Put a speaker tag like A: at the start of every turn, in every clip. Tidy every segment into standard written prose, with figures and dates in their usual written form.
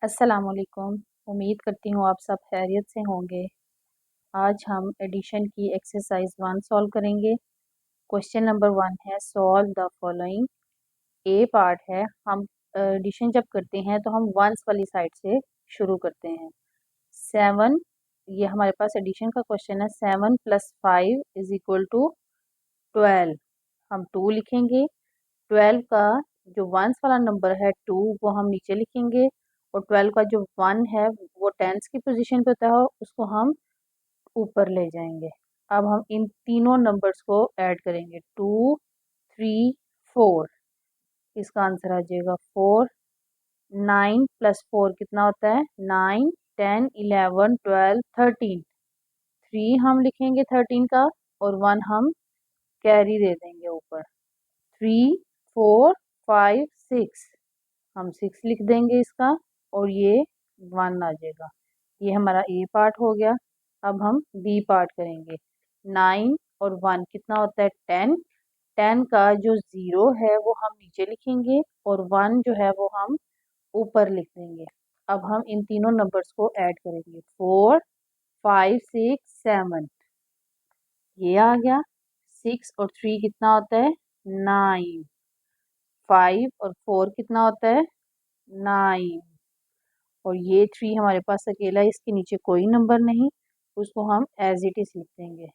A: अस्सलामुअलैकुम। उम्मीद करती हूँ आप सब खैरियत से होंगे। आज हम एडिशन की एक्सरसाइज 1 सॉल्व करेंगे। क्वेश्चन नंबर 1 है solve the following. A part है, हम एडिशन जब करते हैं तो हम वंस वाली साइड से शुरू करते हैं। 7, ये हमारे पास एडिशन का क्वेश्चन है। 7 + 5 = 12। हम 2 लिखेंगे। 12 का जो वंस वाला नंबर है 2 वो हम नीचे लिखेंगे, और 12 का जो 1 है वो टेंस की पोजीशन पे होता है, उसको हम ऊपर ले जाएंगे। अब हम इन तीनों नंबर्स को ऐड करेंगे। 2, 3, 4। इसका आंसर आ जाएगा 4। 9 + 4 कितना होता है? 9, 10, 11, 12, 13। 3 हम लिखेंगे 13 का, और 1 हम कैरी दे देंगे ऊपर। 3, 4, 5, 6। हम 6 लिख देंगे इसका, और ये 1 आ जाएगा। ये हमारा ए पार्ट हो गया। अब हम बी पार्ट करेंगे। 9 और 1 कितना होता है? 10। 10 का जो 0 है वो हम नीचे लिखेंगे, और 1 जो है वो हम ऊपर लिख देंगे। अब हम इन तीनों नंबर्स को ऐड करेंगे। 4, 5, 6, 7। ये आ गया। 6 और 3 कितना होता है? 9। 5 और 4 कितना होता है? 9। और ये 3 हमारे पास अकेला है, इसके नीचे कोई नंबर नहीं, उसको हम एज इट इज लिख देंगे।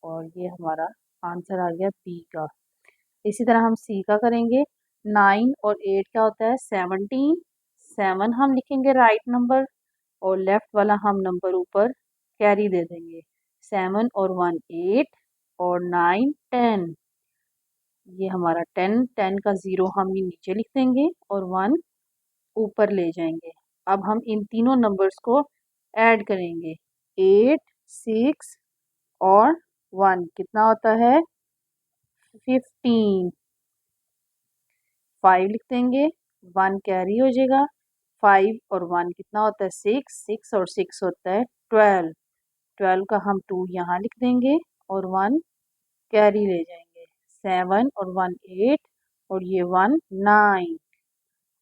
A: और ये हमारा आंसर आ गया बी का। इसी तरह हम सी का करेंगे। 9 और 8 क्या होता है? 17। 7 हम लिखेंगे राइट नंबर, और लेफ्ट वाला हम नंबर ऊपर कैरी दे देंगे। 7 और 1 8, और 9 10। ये हमारा 10। 10 का 0 हम ये नीचे लिख देंगे, और 1 ऊपर ले जाएंगे। अब हम इन तीनों नंबर्स को ऐड करेंगे। 8, 6 और 1 कितना होता है? 15। 5 लिख देंगे, 1 कैरी हो जाएगा। 5 और 1 कितना होता है? 6। 6 और 6 होता है 12। 12 का हम 2 यहाँ लिख देंगे, और 1 कैरी ले जाएंगे। 7 और 1 8, और ये 1 9।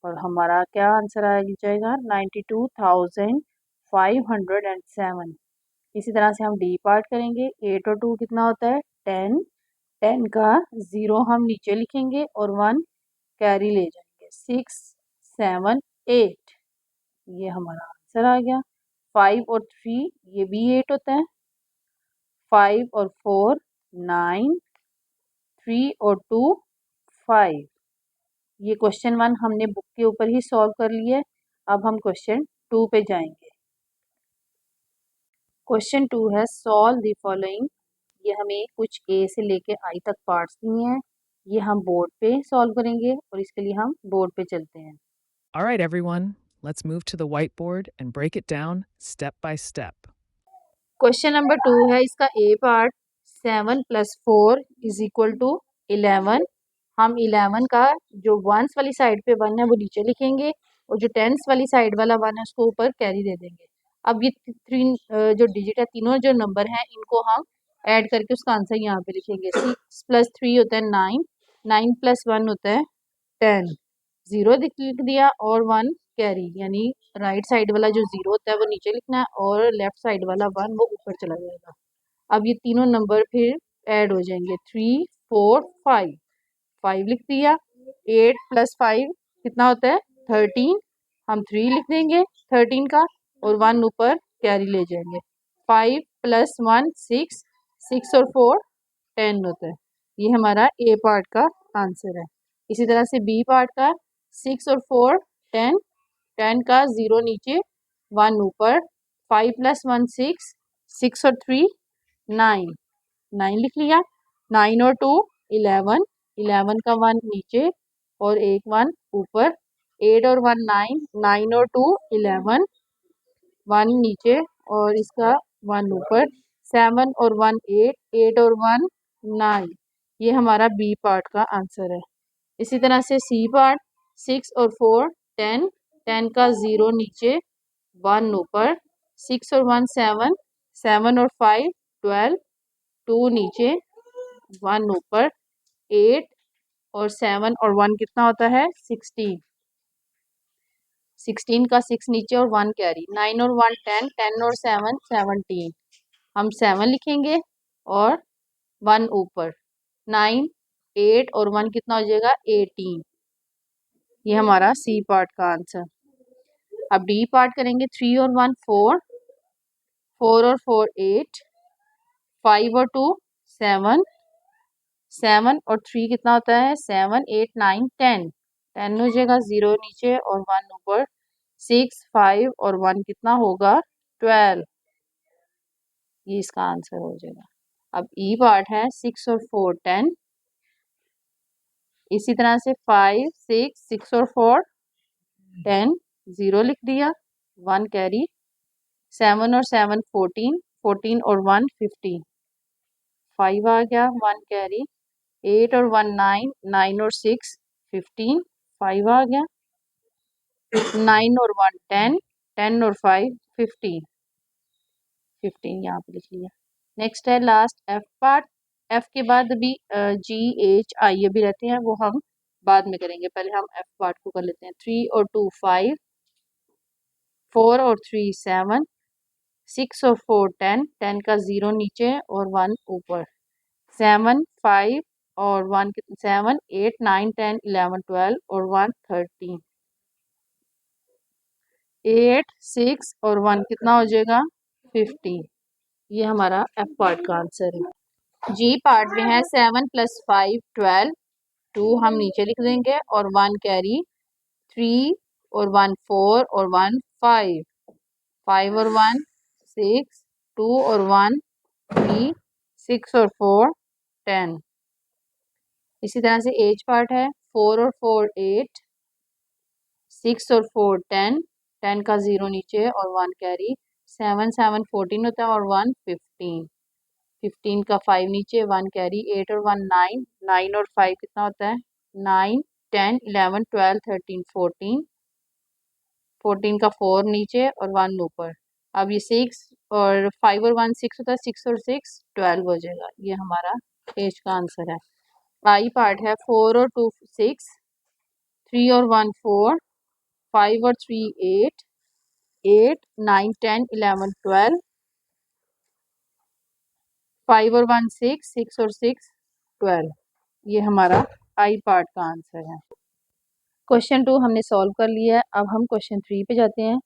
A: और हमारा क्या आंसर आ जाएगा? 92,507। इसी तरह से हम डी पार्ट करेंगे। 8 और 2 कितना होता है? 10। 10 का 0 हम नीचे लिखेंगे, और 1 कैरी ले जाएंगे। 6, 7, 8। ये हमारा आंसर आ गया। 5 और 3 ये भी 8 होता है। 5 और 4 9। 3 और 2 5। ये क्वेश्चन 1 हमने बुक के ऊपर ही सॉल्व कर लिया है। अब हम क्वेश्चन 2 पे जाएंगे। क्वेश्चन 2 है सॉल्व द फॉलोइंग। ये हमें कुछ ए से लेके आई तक पार्ट्स दिए हैं। ये हम बोर्ड पे सॉल्व करेंगे, और इसके लिए हम बोर्ड पे चलते हैं।
B: All right, everyone, let's move to the whiteboard and break it down step by step.
A: Question number 2 है, इसका ए पार्ट। 7 + 4 = 11। हम 11 का जो वंस वाली साइड पे 1 है वो नीचे लिखेंगे, और जो टेंस वाली साइड वाला 1 है उसको ऊपर कैरी दे देंगे। अब ये 3 जो डिजिट है, तीनों जो नंबर हैं इनको हम ऐड करके उसका आंसर यहाँ पे लिखेंगे। 6 + 3 होता है 9। 9 + 1 होता है 10। 0 लिख दिया, और 1 कैरी, यानी राइट साइड वाला जो 0 होता है वो नीचे लिखना है, और लेफ्ट साइड वाला 1 वो ऊपर चला जाएगा। अब ये तीनों नंबर फिर ऐड हो जाएंगे। 3, 4, 5। 5 लिख दिया। 8 + 5 कितना होता है? 13। हम 3 लिख देंगे 13 का, और 1 ऊपर कैरी ले जाएंगे। 5 + 1 6। 6 और 4 10 होता है। ये हमारा ए पार्ट का आंसर है। इसी तरह से बी पार्ट का 6 और 4 10। 10 का 0 नीचे, 1 ऊपर। 5 + 1 6। 6 और 3 9। 9 लिख लिया। 9 और 2 11। 11 का 1 नीचे, और एक 1 ऊपर। 8 और 1 9। 9 और 2 11। 1 नीचे, और इसका 1 ऊपर। 7 और 1 8। 8 और 1 9। ये हमारा बी पार्ट का आंसर है। इसी तरह से सी पार्ट। 6 और 4 10। 10 का 0 नीचे, 1 ऊपर। 6 और 1 7। 7 और 5 12। 2 नीचे, 1 ऊपर। 8 और 7 और 1 कितना होता है? 16। 16 का 6 नीचे और 1 कैरी, 9 और 1 10, 10 और 7 17, हम 7 लिखेंगे और 1 ऊपर, 9 8 और 1 कितना हो जाएगा 18। ये हमारा सी पार्ट का आंसर। अब डी पार्ट करेंगे, 3 और 1 4, 4 और 4 8, 5 और 2 7, 7 और 3 कितना होता है 7 8 9 10, 10 हो जाएगा, 0 नीचे और 1 ऊपर, 6 5 और 1 कितना होगा 12। ये इसका आंसर हो जाएगा। अब ई पार्ट है, 6 और 4 10, इसी तरह से 5 6 6 और 4 10, 0 लिख दिया, 1 कैरी, 7 और 7 14, 14 और 1 15, 5 आ गया, 1 कैरी, 8 और 1 9, 9 और 6 15, 5 आ गया, 9 और 1 10, 10 और 5 15, 15 यहाँ पे लिख लिया। नेक्स्ट है लास्ट एफ पार्ट। एफ के बाद भी जी एच आई ये भी रहते हैं, वो हम बाद में करेंगे, पहले हम एफ पार्ट को कर लेते हैं। 3 और 2 5, 4 और 3 7, 6 और 4 10, 10 का 0 नीचे और 1 ऊपर, 7 5 और 1 7 8 9 10 11 12 और 1 13, 8 6 और 1 कितना हो जाएगा 15। ये हमारा एफ पार्ट का आंसर है। जी पार्ट में है 7 + 5 12, 2 हम नीचे लिख देंगे और 1 कैरी, 3 और 1 4 और 1 5, 5 और 1 6, 2 और 1 3, 6 और 4 10। इसी तरह से एज पार्ट है, 4 और 4 8, 6 और 4 10, 10 का 0 नीचे और 1 कैरी, 7 7 14 होता है और 1 15, 15 का 5 नीचे 1 कैरी, 8 और 1 9, 9 और 5 कितना होता है 9 10 11 12 13 14, 14 का 4 नीचे और 1 ऊपर। अब ये 6 और 5 और 1 6 होता है, 6 और 6 12 हो जाएगा। ये हमारा एज का आंसर है। आई पार्ट है, 4 और 2 6, 3 और 1 4, 5 और 3 8, 8 9 10 11 12, 5 और 1 6, 6 और 6 12। ये हमारा आई पार्ट का आंसर है। क्वेश्चन 2 हमने सॉल्व कर लिया है। अब हम क्वेश्चन 3 पे जाते हैं।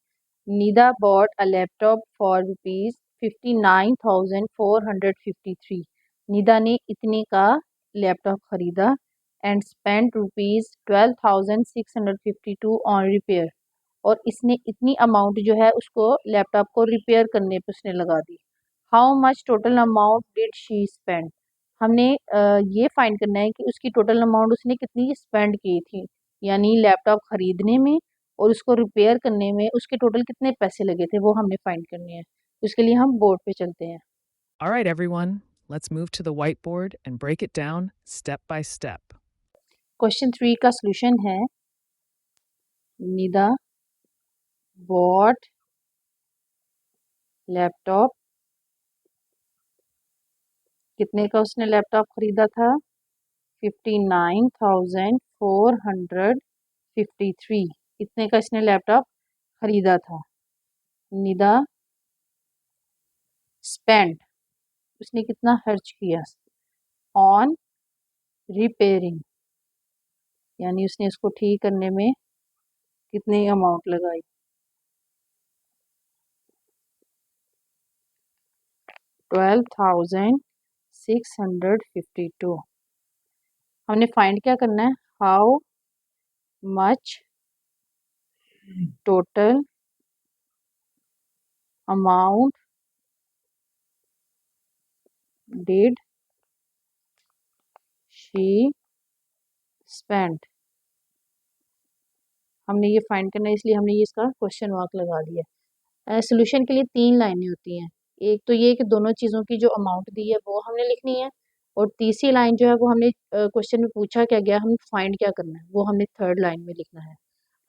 A: Nida bought a laptop for ₹59,453। Nida ने इतने का लैपटॉप खरीदा एंड स्पेंड ₹12,652 ऑन रिपेयर। और इसने इतनी अमाउंट जो है उसको लैपटॉप को रिपेयर करने पे उसने लगा दी। How much total amount did she spend. हमने ये फाइंड करना है कि उसकी टोटल अमाउंट उसने कितनी स्पेंड की थी, यानी लैपटॉप खरीदने में और उसको रिपेयर करने में उसके टोटल कितने पैसे लगे थे, वो हमने फाइंड करने हैं। उसके लिए हम बोर्ड पे चलते हैं।
B: All right, everyone, let's move to the whiteboard and break it down step by step.
A: Question 3 का सोल्यूशन है, निदा बॉट लैपटॉप, कितने का उसने लैपटॉप खरीदा था 59,453। इतने का इसने लैपटॉप खरीदा था। निदा स्पेंड, उसने कितना खर्च किया ऑन रिपेयरिंग, यानी उसने उसको ठीक करने में कितनी अमाउंट लगाई 12,652। हमने फाइंड क्या करना है, how much total amount did she spend. हमने ये फाइंड करना है, इसलिए हमने ये इसका क्वेश्चन मार्क लगा दिया। सोल्यूशन के लिए 3 लाइनें होती हैं। एक तो ये कि दोनों चीज़ों की जो अमाउंट दी है वो हमने लिखनी है, और तीसरी लाइन जो है वो हमने क्वेश्चन में पूछा क्या गया, हम फाइंड क्या करना है वो हमने थर्ड लाइन में लिखना है।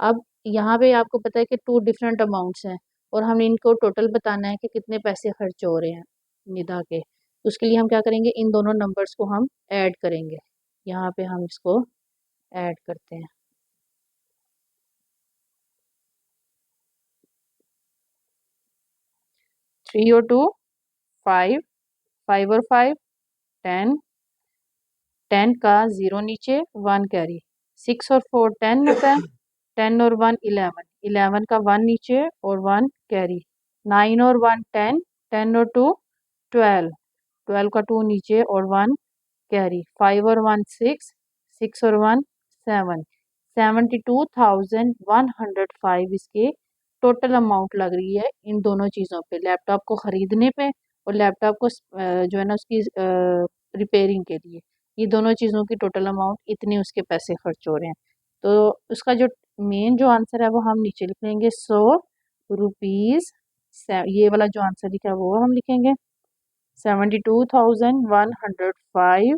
A: अब यहाँ पे आपको पता है कि 2 डिफरेंट अमाउंट्स हैं और हमने इनको टोटल बताना है कि कितने पैसे खर्च हो रहे हैं निदा के। उसके लिए हम क्या करेंगे, इन दोनों नंबर्स को हम ऐड करेंगे। यहाँ पे हम इसको ऐड करते हैं। 3 और 2 5, 5 और 5 10, 10 का 0 नीचे 1 कैरी, 6 और 4 10 होता है, 10 और 1 11, 11 का 1 नीचे और 1 कैरी, 9 और 1 10, 10 और 2 12, 12 का 2 नीचे और 1 कैरी, 5 और 1 6, 6 और 1 7, 72,105 इसके टोटल अमाउंट लग रही है इन दोनों चीज़ों पे, लैपटॉप को ख़रीदने पे और लैपटॉप को जो है ना उसकी रिपेयरिंग के लिए। ये दोनों चीज़ों की टोटल अमाउंट इतने उसके पैसे खर्च हो रहे हैं। तो उसका जो मेन जो आंसर है वो हम नीचे लिख लेंगे 100 रुपीज़। ये वाला जो आंसर लिखा है वो हम लिखेंगे 72,105।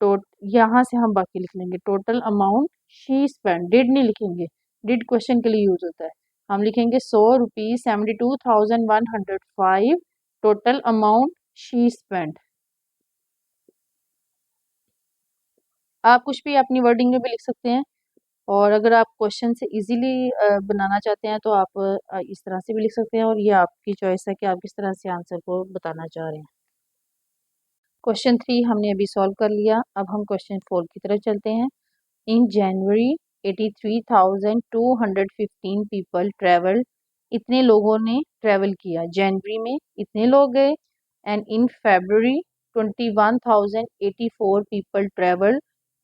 A: तो यहाँ से हम बाकी लिख लेंगे total amount she spend, did नहीं लिखेंगे, डिड क्वेश्चन के लिए यूज होता है। हम लिखेंगे 100 rupees 72,105 total amount she spend. आप कुछ भी अपनी वर्डिंग में भी लिख सकते हैं, और अगर आप क्वेश्चन से इजीली बनाना चाहते हैं तो आप इस तरह से भी लिख सकते हैं, और ये आपकी चॉइस है कि आप किस तरह से आंसर को बताना चाह रहे हैं। क्वेश्चन 3 हमने अभी सॉल्व कर लिया, अब हम क्वेश्चन 4 की तरफ चलते हैं। In January 83,215 people traveled, इतने लोगों ने ट्रेवल किया, जनवरी में इतने लोग गए। And in February 21,084 people traveled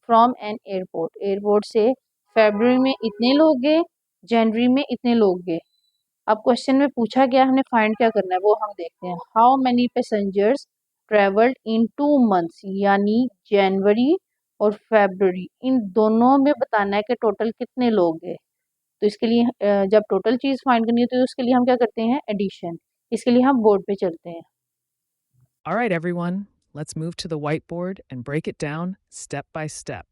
A: from an airport, airport से फरवरी में इतने लोग गए, जनवरी में इतने लोग गए। अब क्वेश्चन में पूछा गया हमने फाइंड क्या करना है वो हम देखते हैं। How many passengers travelled in 2 months, यानी जनवरी और फरवरी इन दोनों में बताना है कि टोटल कितने लोग गए। तो इसके लिए जब टोटल चीज़ फाइंड करनी है तो उसके लिए हम क्या करते हैं, एडिशन। इसके लिए हम बोर्ड पे चलते हैं।
B: All right, everyone, let's move to the whiteboard and break it down step by step.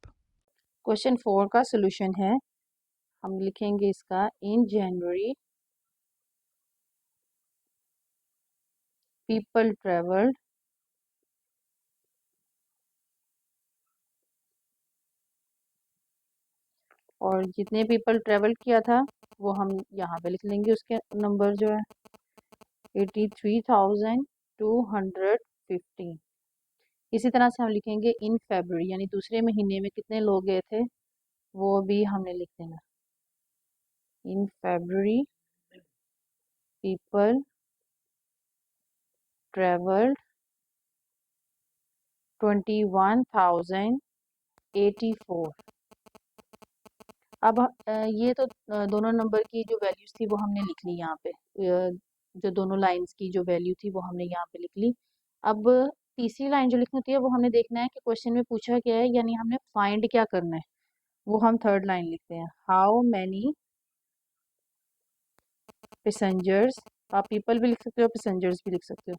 A: Question 4 का सोल्यूशन है, हम लिखेंगे इसका इन जनवरी पीपल ट्रेवल्ड और जितने पीपल ट्रेवल किया था वो हम यहाँ पे लिख लेंगे, उसके नंबर जो है 83,215। इसी तरह से हम लिखेंगे इन फरवरी, यानी दूसरे महीने में कितने लोग गए थे वो भी हमने लिख देना। इन फरवरी पीपल ट्रेवल्ड 21,084। अब ये तो दोनों नंबर की जो वैल्यूज थी वो हमने लिख ली यहाँ पे, जो दोनों लाइंस की जो वैल्यू थी वो हमने यहाँ पे लिख ली। अब तीसरी लाइन जो लिखनी होती है वो हमने देखना है कि क्वेश्चन में पूछा क्या है, यानी हमने फाइंड क्या करना है, वो हम थर्ड लाइन लिखते हैं। हाउ मैनी पैसेंजर्स, आप पीपल भी लिख सकते हो, पैसेंजर्स भी लिख सकते हो।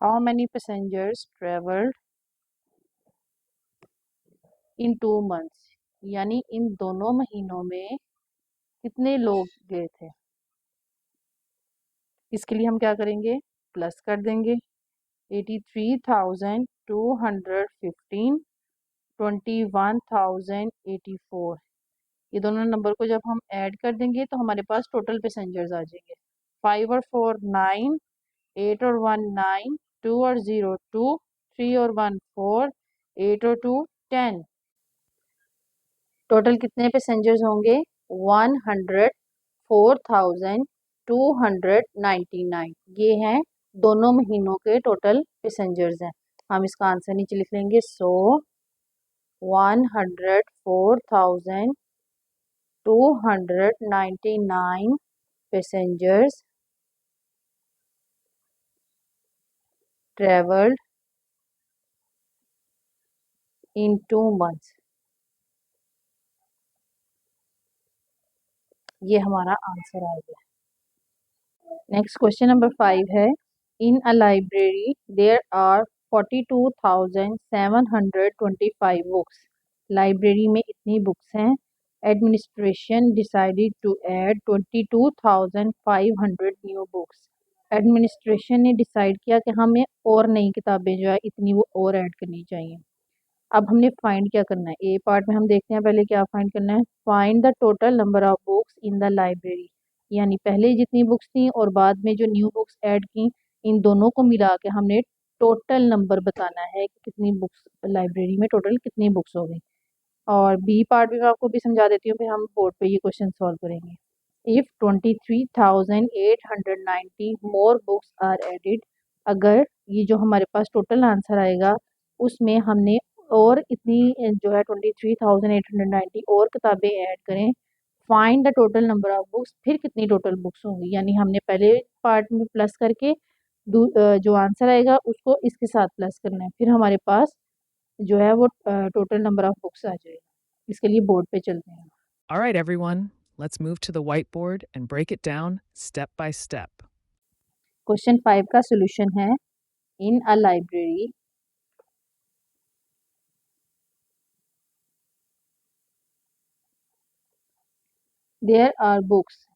A: How many passengers travelled in 2 months, यानी इन दोनों महीनों में कितने लोग गए थे। इसके लिए हम क्या करेंगे, प्लस कर देंगे 83,215 21,084। ये दोनों नंबर को जब हम ऐड कर देंगे तो हमारे पास टोटल पैसेंजर्स आ जाएंगे। 5 और 4 9, 8 और 1 9, 2 और 0 2, 3 और 1 4, 8 और 2 10। टोटल कितने पैसेंजर्स होंगे, 104,299। ये हैं दोनों महीनों के टोटल पैसेंजर्स हैं। हम इसका आंसर नीचे लिख लेंगे 104,299 पैसेंजर्स ट्रेवल्ड इन 2 मंथ्स। ये हमारा आंसर आ गया। नेक्स्ट क्वेश्चन नंबर 5 है, in a library there are 42,725 books, library में इतनी बुक्स हैं। Administration decided to add 22,500 new books, administration ने डिसाइड किया कि हमें और नई किताबें जो है इतनी वो और ऐड करनी चाहिए। अब हमने फाइंड क्या करना है, ए पार्ट में हम देखते हैं पहले क्या फाइंड करना है। Find the total number of books in the library, यानी पहले जितनी बुक्स थी और बाद में जो न्यू बुक्स ऐड की, इन दोनों को मिला के हमने टोटल नंबर बताना है कि कितनी बुक्स लाइब्रेरी में टोटल कितनी बुक्स हो गई। और बी पार्ट भी मैं आपको भी समझा देती हूँ, फिर हम बोर्ड पे ये क्वेश्चन सॉल्व करेंगे। If 23,890 more books are added, अगर ये जो हमारे पास टोटल आंसर आएगा उसमें हमने और इतनी जो है 23,890 और किताबें ऐड करें, find the total number of books, फिर कितनी टोटल बुक्स होंगी। यानी हमने पहले पार्ट में प्लस करके जो आंसर आएगा उसको इसके साथ प्लस करना है, फिर हमारे पास जो है वो टोटल नंबर ऑफ बुक्स आ जाएगा। इसके लिए बोर्ड पे चलते हैं।
B: All right, everyone, let's move to the whiteboard and break it down step by step.
A: Question 5 का सोल्यूशन है, in a library there are books,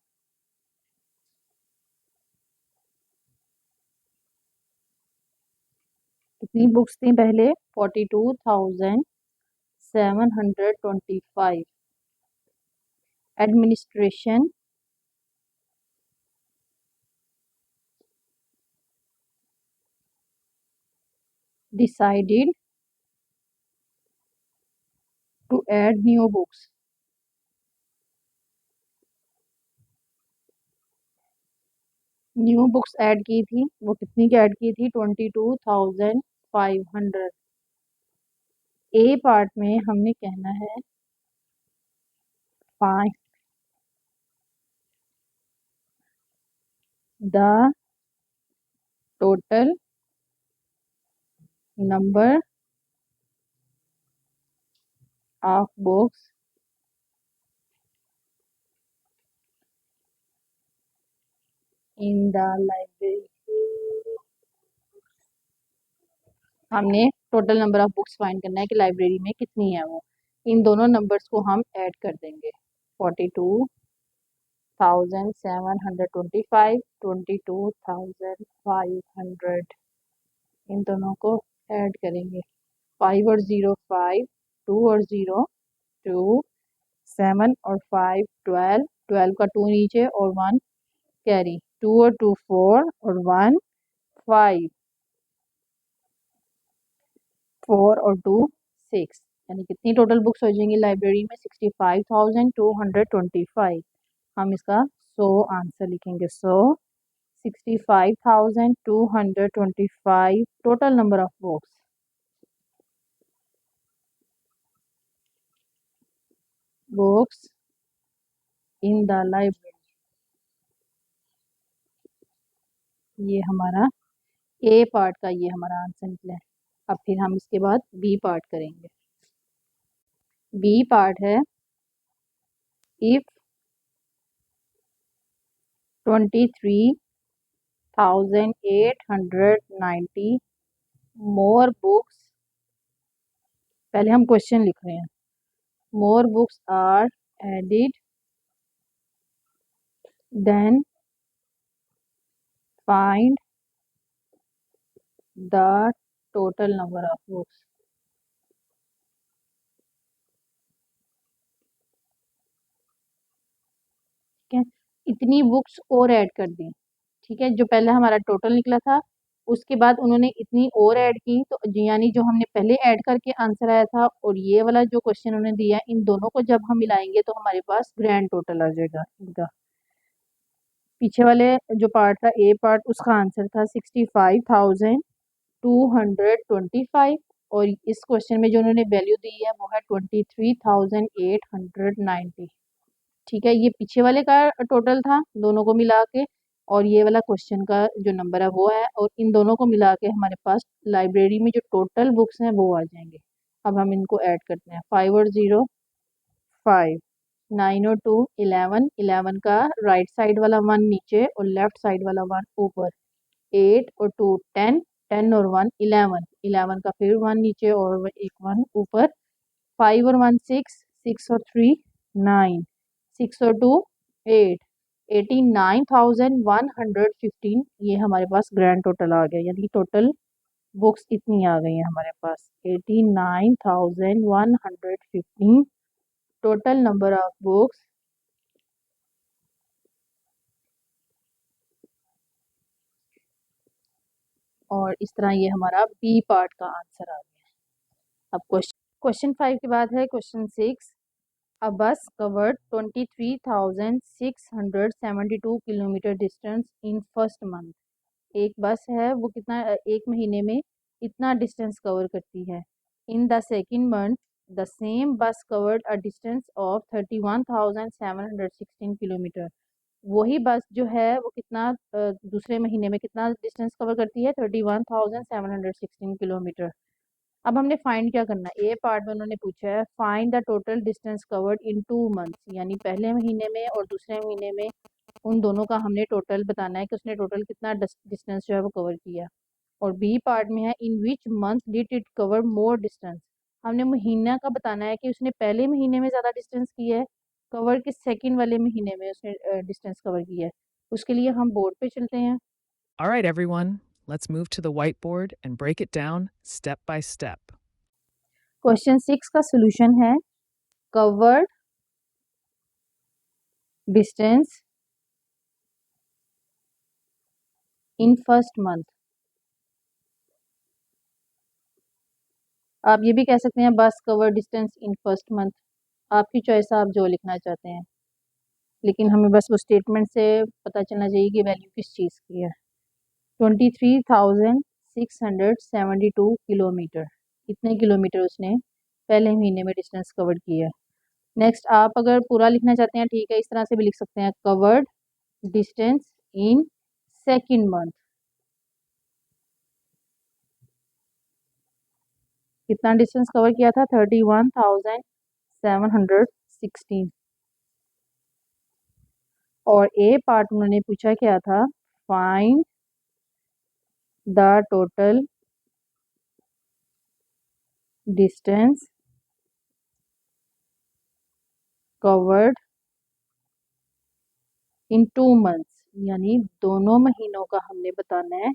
A: कितनी बुक्स थी पहले, 42,725। Administration decided to add new books, new books add की थी, वो कितनी की ऐड की थी, 22,500। ए पार्ट में हमने कहना है find the total number of books in the library. हमने total number of books find करना है कि लाइब्रेरी में कितनी है वो, इन दोनों नंबर्स को हम ऐड कर देंगे। 42,725, 22,500, इन दोनों को ऐड करेंगे। 5 और 0 5, 2 और 0 2, 7 और 5 12, 12 का 2 नीचे और 1 कैरी, 2 और 2 4 और 1 5, 4 और 2 6, यानी कितनी टोटल बुक्स हो जाएंगी लाइब्रेरी में, 65,225। हम इसका 100 आंसर लिखेंगे। 65,225 total number of books in the library. ये हमारा ए पार्ट का ये हमारा आंसर निकला है। अब फिर हम इसके बाद बी पार्ट करेंगे। बी पार्ट है, इफ 23,890 मोर बुक्स, पहले हम क्वेश्चन लिख रहे हैं, more books are added then find the total number of books. ठीक है, इतनी बुक्स और ऐड कर दी। ठीक है, जो पहले हमारा टोटल निकला था उसके बाद उन्होंने इतनी और ऐड की, तो यानी जो हमने पहले ऐड करके आंसर आया था और ये वाला जो क्वेश्चन उन्होंने दिया, इन दोनों को जब हम मिलाएंगे तो हमारे पास ग्रैंड टोटल आ जाएगा इनका। पीछे वाले जो पार्ट था ए पार्ट, उसका आंसर था 65,225 और इस क्वेश्चन में जो उन्होंने वैल्यू दी है वो है 23,890। ठीक है, ये पीछे वाले का टोटल था दोनों को मिला के, और ये वाला क्वेश्चन का जो नंबर है वो है, और इन दोनों को मिला के हमारे पास लाइब्रेरी में जो टोटल बुक्स हैं वो आ जाएंगे। अब हम इनको ऐड करते हैं। 5 और 0 5, 9 और 2 11, 11 का राइट साइड वाला 1 नीचे और लेफ्ट साइड वाला 1 ऊपर। 8 और 2 10, 10 और 1 11, 11 का फिर 1 नीचे और एक 1 ऊपर। 5 और 1 6, 6 और 3 9, 6 और 2 8, 89,115, ये हमारे पास ग्रैंड टोटल आ गया, यानी टोटल बुक्स इतनी आ गई हैं हमारे पास, 89,115 टोटल नंबर ऑफ बुक्स और इस तरह ये हमारा बी पार्ट का आंसर आ गया। अब क्वेश्चन 5 के बाद है question 6। A bus covered 23,672 kilometre distance in first month. एक बस है वो कितना एक महीने में इतना डिस्टेंस कवर करती है। In the second month the same bus covered a distance of 31,716 kilometre. वही बस जो है वो कितना दूसरे महीने में कितना डिस्टेंस कवर करती है, 31,716 किलोमीटर। अब हमने फाइंड क्या करना है, ए पार्ट में उन्होंने पूछा है find the total distance covered in 2 months, यानी पहले महीने में और दूसरे महीने में उन दोनों का हमने टोटल बताना है कि उसने टोटल कितना डिस्टेंस जो है वो कवर किया। और बी पार्ट में है in which month did it cover more distance. हमने महीना का बताना है कि उसने पहले महीने में ज़्यादा डिस्टेंस किया है, कवर के सेकंड वाले महीने में उसने डिस्टेंस कवर किया है। उसके लिए हम बोर्ड पे चलते हैं।
B: All right, everyone, let's move to the whiteboard and break it down step by step.
A: Question 6 का सोल्यूशन है covered distance in first month. आप ये भी कह सकते हैं बस cover distance in first month, आपकी चॉइस, आप जो लिखना चाहते हैं, लेकिन हमें बस वो स्टेटमेंट से पता चलना चाहिए कि वैल्यू किस चीज़ की है। 23,672 किलोमीटर, इतने किलोमीटर उसने पहले महीने में डिस्टेंस कवर किया है। नेक्स्ट आप अगर पूरा लिखना चाहते हैं ठीक है, इस तरह से भी लिख सकते हैं covered distance in second month. कितना डिस्टेंस कवर किया था, 31,716। और ए पार्ट उन्होंने पूछा क्या था, find the total distance covered in 2 months, यानी दोनों महीनों का हमने बताना है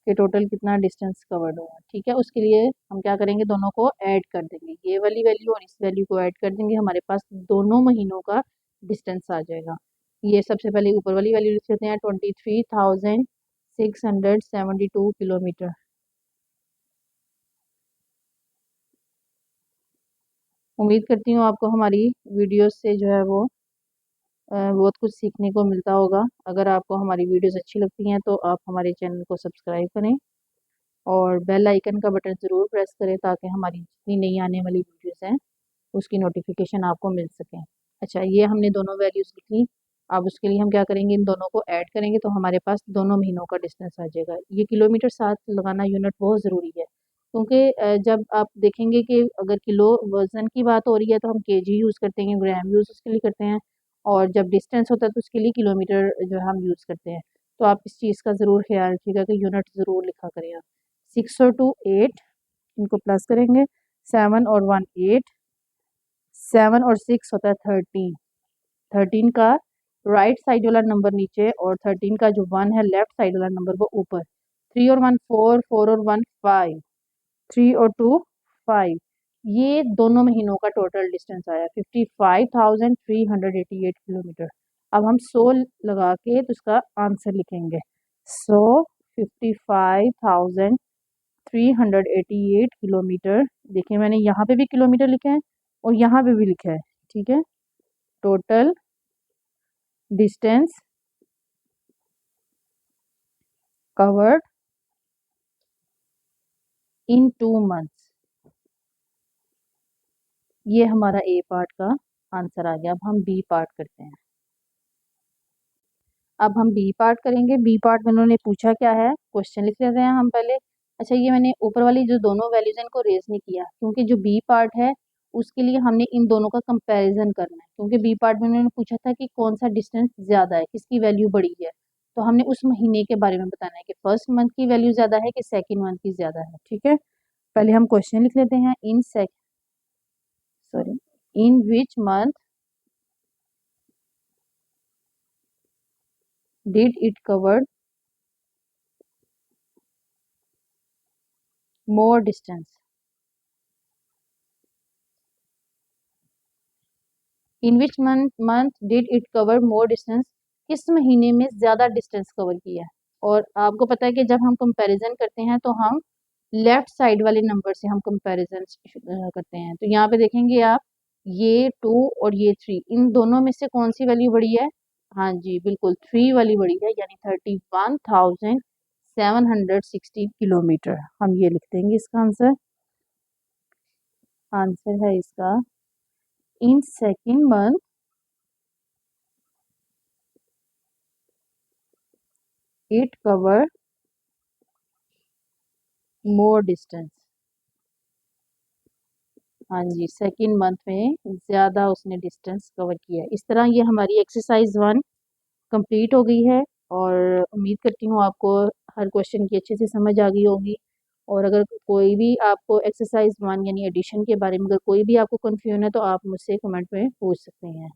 A: कि टोटल कितना डिस्टेंस कवर्ड हुआ। ठीक है, उसके लिए हम क्या करेंगे, दोनों को ऐड कर देंगे, ये वाली वैल्यू और इस वैल्यू को ऐड कर देंगे, हमारे पास दोनों महीनों का डिस्टेंस आ जाएगा। ये सबसे पहले ऊपर वाली वैल्यू लिख लेते हैं 23,672 किलोमीटर। उम्मीद करती हूँ आपको हमारी वीडियोस से जो है वो बहुत कुछ सीखने को मिलता होगा। अगर आपको हमारी वीडियोस अच्छी लगती हैं तो आप हमारे चैनल को सब्सक्राइब करें और बेल आइकन का बटन ज़रूर प्रेस करें ताकि हमारी जितनी नई आने वाली वीडियोस हैं उसकी नोटिफिकेशन आपको मिल सके। अच्छा, ये हमने दोनों वैल्यूज़ लिख ली। अब उसके लिए हम क्या करेंगे, इन दोनों को ऐड करेंगे तो हमारे पास दोनों महीनों का डिस्टेंस आ जाएगा। ये किलोमीटर साथ लगाना यूनिट बहुत ज़रूरी है, क्योंकि जब आप देखेंगे कि अगर किलो वज़न की बात हो रही है तो हम केजी यूज़ करते हैं, ग्राम यूज़ उसके लिए करते हैं, और जब डिस्टेंस होता है तो उसके लिए किलोमीटर जो है हम यूज़ करते हैं। तो आप इस चीज़ का ज़रूर ख्याल रखिएगा कि यूनिट ज़रूर लिखा करें आप। 6 और 2 8, इनको प्लस करेंगे, 7 और 1 8, 7 और 6 होता है 13। 13 का राइट साइड वाला नंबर नीचे और 13 का जो 1 है लेफ्ट साइड वाला नंबर वो ऊपर। 3 और 1 4, 4 और 1 5, 3 और 2 5। ये दोनों महीनों का टोटल डिस्टेंस आया 55,388 किलोमीटर। अब हम 100 लगा के तो उसका आंसर लिखेंगे। 55,388 किलोमीटर। देखिए मैंने यहाँ पे भी किलोमीटर लिखे हैं और यहाँ पे भी लिखा है। ठीक है, total distance covered in 2 months. ये हमारा ए पार्ट का आंसर आ गया। अब हम बी पार्ट करते हैं। अब हम बी पार्ट करेंगे। बी पार्ट में उन्होंने पूछा क्या है, क्वेश्चन लिख लेते हैं हम पहले। अच्छा, ये मैंने ऊपर वाली जो दोनों वैल्यूज इनको रेज नहीं किया क्योंकि जो बी पार्ट है उसके लिए हमने इन दोनों का कंपैरिजन करना है, क्योंकि बी पार्ट में उन्होंने पूछा था कि कौन सा डिस्टेंस ज़्यादा है, किसकी वैल्यू बड़ी है, तो हमने उस महीने के बारे में बताना है कि फर्स्ट मंथ की वैल्यू ज़्यादा है कि सेकेंड मंथ की ज़्यादा है। ठीक है, पहले हम क्वेश्चन लिख लेते हैं। In which month did it covered more distance. In which month did it cover more distance, किस महीने में ज्यादा डिस्टेंस कवर किया है। और आपको पता है कि जब हम कंपैरिजन करते हैं तो हम लेफ्ट साइड वाले नंबर से हम कंपैरिजन करते हैं। तो यहाँ पे देखेंगे आप, ये 2 और ये 3, इन दोनों में से कौन सी वाली बड़ी है? हाँ जी, बिल्कुल 3 वाली बड़ी है, यानी 31,760 किलोमीटर। हम ये लिख देंगे इसका आंसर। आंसर है इसका, in second month it cover more distance. हाँ जी, सेकेंड मंथ में ज़्यादा उसने डिस्टेंस कवर किया है। इस तरह ये हमारी एक्सरसाइज 1 कंप्लीट हो गई है, और उम्मीद करती हूँ आपको हर क्वेश्चन की अच्छे से समझ आ गई होगी। और अगर कोई भी आपको एक्सरसाइज 1 यानी एडिशन के बारे में अगर कोई भी आपको कन्फ्यूजन है तो आप मुझसे कमेंट में पूछ सकते हैं।